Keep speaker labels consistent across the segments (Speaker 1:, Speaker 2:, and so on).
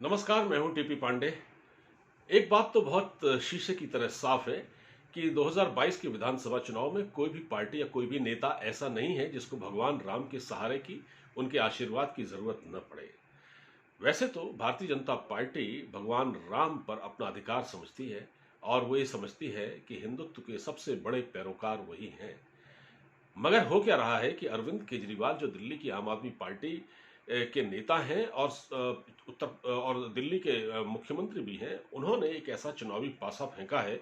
Speaker 1: नमस्कार, मैं हूं टीपी पांडे। एक बात तो बहुत शीशे की तरह साफ है कि 2022 के विधानसभा चुनाव में कोई भी पार्टी या कोई भी नेता ऐसा नहीं है जिसको भगवान राम के सहारे की, उनके आशीर्वाद की जरूरत न पड़े। वैसे तो भारतीय जनता पार्टी भगवान राम पर अपना अधिकार समझती है और वो ये समझती है कि हिंदुत्व के सबसे बड़े पैरोकार वही हैं। मगर हो क्या रहा है कि अरविंद केजरीवाल जो दिल्ली की आम आदमी पार्टी के नेता हैं और उत्तर और दिल्ली के मुख्यमंत्री भी हैं, उन्होंने एक ऐसा चुनावी पासा फेंका है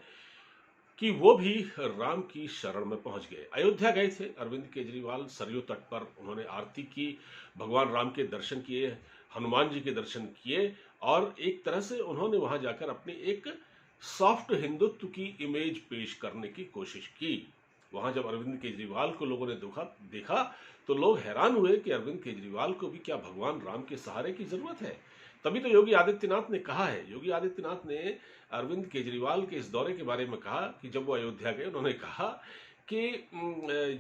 Speaker 1: कि वो भी राम की शरण में पहुंच गए। अयोध्या गए थे अरविंद केजरीवाल, सरयू तट पर उन्होंने आरती की, भगवान राम के दर्शन किए, हनुमान जी के दर्शन किए और एक तरह से उन्होंने वहां जाकर अपनी एक सॉफ्ट हिंदुत्व की इमेज पेश करने की कोशिश की। वहां जब अरविंद केजरीवाल को लोगों ने देखा तो लोग हैरान हुए कि अरविंद केजरीवाल को भी क्या भगवान राम के सहारे की जरूरत है। तभी तो योगी आदित्यनाथ ने कहा है, योगी आदित्यनाथ ने अरविंद केजरीवाल के इस दौरे के बारे में कहा कि जब वो अयोध्या गए, उन्होंने कहा कि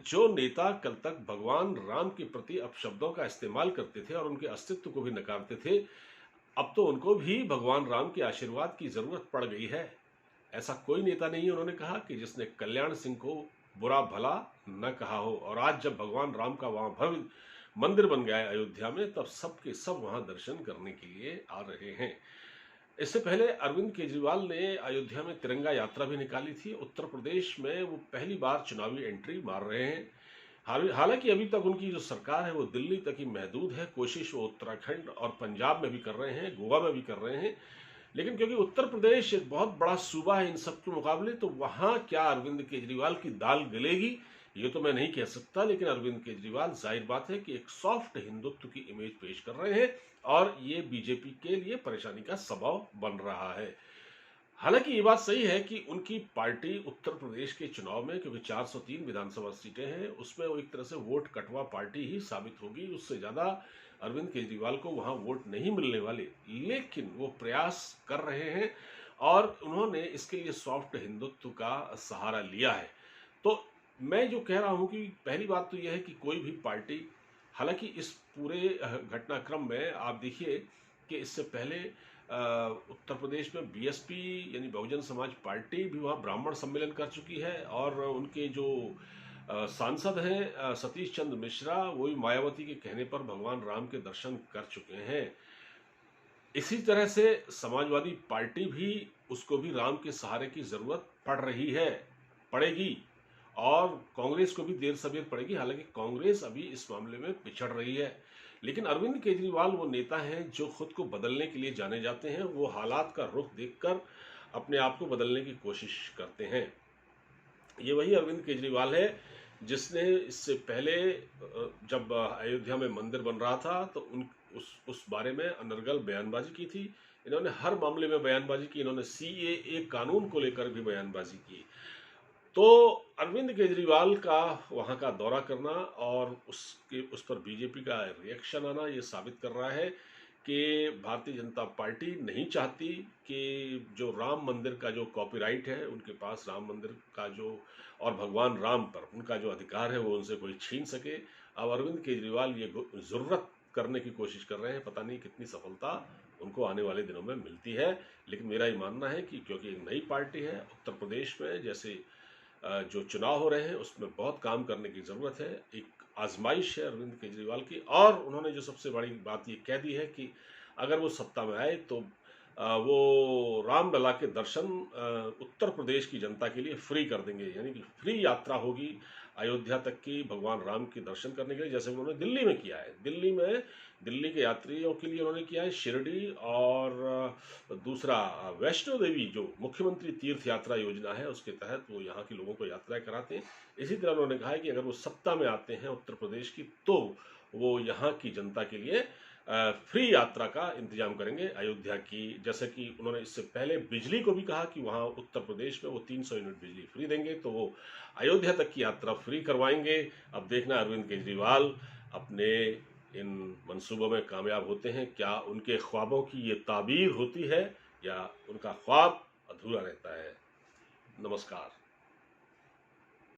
Speaker 1: जो नेता कल तक भगवान राम के प्रति अपशब्दों का इस्तेमाल करते थे और उनके अस्तित्व को भी नकारते थे, अब तो उनको भी भगवान राम के आशीर्वाद की जरूरत पड़ गई है। ऐसा कोई नेता नहीं है, उन्होंने कहा, कि जिसने कल्याण सिंह को बुरा भला न कहा हो। और आज जब भगवान राम का वहां भव्य मंदिर बन गया है अयोध्या में, तब सबके सब वहां दर्शन करने के लिए आ रहे हैं। इससे पहले अरविंद केजरीवाल ने अयोध्या में तिरंगा यात्रा भी निकाली थी। उत्तर प्रदेश में वो पहली बार चुनावी एंट्री मार रहे हैं। हालांकि अभी तक उनकी जो सरकार है वो दिल्ली तक ही महदूद है। कोशिश वो उत्तराखंड और पंजाब में भी कर रहे हैं, गोवा में भी कर रहे हैं। लेकिन क्योंकि उत्तर प्रदेश एक बहुत बड़ा सूबा है इन सब के मुकाबले, तो वहां क्या अरविंद केजरीवाल की दाल गलेगी ये तो मैं नहीं कह सकता। लेकिन अरविंद केजरीवाल, जाहिर बात है कि एक सॉफ्ट हिंदुत्व की इमेज पेश कर रहे हैं और ये बीजेपी के लिए परेशानी का सबब बन रहा है। हालांकि ये बात सही है कि उनकी पार्टी उत्तर प्रदेश के चुनाव में, क्योंकि 403 विधानसभा सीटें हैं, उसमें वो एक तरह से वोट कटवा पार्टी ही साबित होगी। उससे ज्यादा अरविंद केजरीवाल को वहां वोट नहीं मिलने वाले। लेकिन वो प्रयास कर रहे हैं और उन्होंने इसके लिए सॉफ्ट हिंदुत्व का सहारा लिया है। तो मैं जो कह रहा हूं कि पहली बात तो यह है कि कोई भी पार्टी, हालांकि इस पूरे घटनाक्रम में आप देखिए कि इससे पहले उत्तर प्रदेश में बीएसपी यानी बहुजन समाज पार्टी भी वहाँ ब्राह्मण सम्मेलन कर चुकी है और उनके जो सांसद हैं सतीश चंद्र मिश्रा, वो भी मायावती के कहने पर भगवान राम के दर्शन कर चुके हैं। इसी तरह से समाजवादी पार्टी भी, उसको भी राम के सहारे की जरूरत पड़ रही है, पड़ेगी। और कांग्रेस को भी देर सवेर पड़ेगी। हालांकि कांग्रेस अभी इस मामले में पिछड़ रही है। लेकिन अरविंद केजरीवाल वो नेता हैं जो खुद को बदलने के लिए जाने जाते हैं। वो हालात का रुख देखकर अपने आप को बदलने की कोशिश करते हैं। ये वही अरविंद केजरीवाल है जिसने इससे पहले जब अयोध्या में मंदिर बन रहा था तो उस बारे में अनर्गल बयानबाजी की थी। इन्होंने हर मामले में बयानबाजी की। इन्होंने सीएए कानून को लेकर भी बयानबाजी की। तो अरविंद केजरीवाल का वहां का दौरा करना और उस पर बीजेपी का रिएक्शन आना, ये साबित कर रहा है कि भारतीय जनता पार्टी नहीं चाहती कि जो राम मंदिर का जो कॉपीराइट है उनके पास, राम मंदिर का जो और भगवान राम पर उनका जो अधिकार है वो उनसे कोई छीन सके। अब अरविंद केजरीवाल ये जरूरत करने की कोशिश कर रहे हैं। पता नहीं कितनी सफलता उनको आने वाले दिनों में मिलती है। लेकिन मेरा ये मानना है कि क्योंकि एक नई पार्टी है उत्तर प्रदेश में, जैसे जो चुनाव हो रहे हैं उसमें बहुत काम करने की ज़रूरत है। एक आजमाइश है अरविंद केजरीवाल की। और उन्होंने जो सबसे बड़ी बात ये कह दी है कि अगर वो सत्ता में आए तो वो रामलला के दर्शन उत्तर प्रदेश की जनता के लिए फ्री कर देंगे। यानी कि फ्री यात्रा होगी अयोध्या तक की भगवान राम के दर्शन करने के लिए, जैसे उन्होंने दिल्ली में किया है। दिल्ली के यात्रियों के लिए उन्होंने किया है शिरडी और दूसरा वैष्णो देवी, जो मुख्यमंत्री तीर्थ यात्रा योजना है उसके तहत वो यहाँ के लोगों को यात्राएं कराते हैं। इसी तरह उन्होंने कहा है कि अगर वो सत्ता में आते हैं उत्तर प्रदेश की, तो वो यहाँ की जनता के लिए फ्री यात्रा का इंतजाम करेंगे अयोध्या की। जैसे कि उन्होंने इससे पहले बिजली को भी कहा कि वहाँ उत्तर प्रदेश में वो 300 यूनिट बिजली फ्री देंगे, तो वो अयोध्या तक की यात्रा फ्री करवाएंगे। अब देखना अरविंद केजरीवाल अपने इन मंसूबों में कामयाब होते हैं। क्या उनके ख्वाबों की ये ताबीर होती है या उनका ख्वाब अधूरा रहता है। नमस्कार।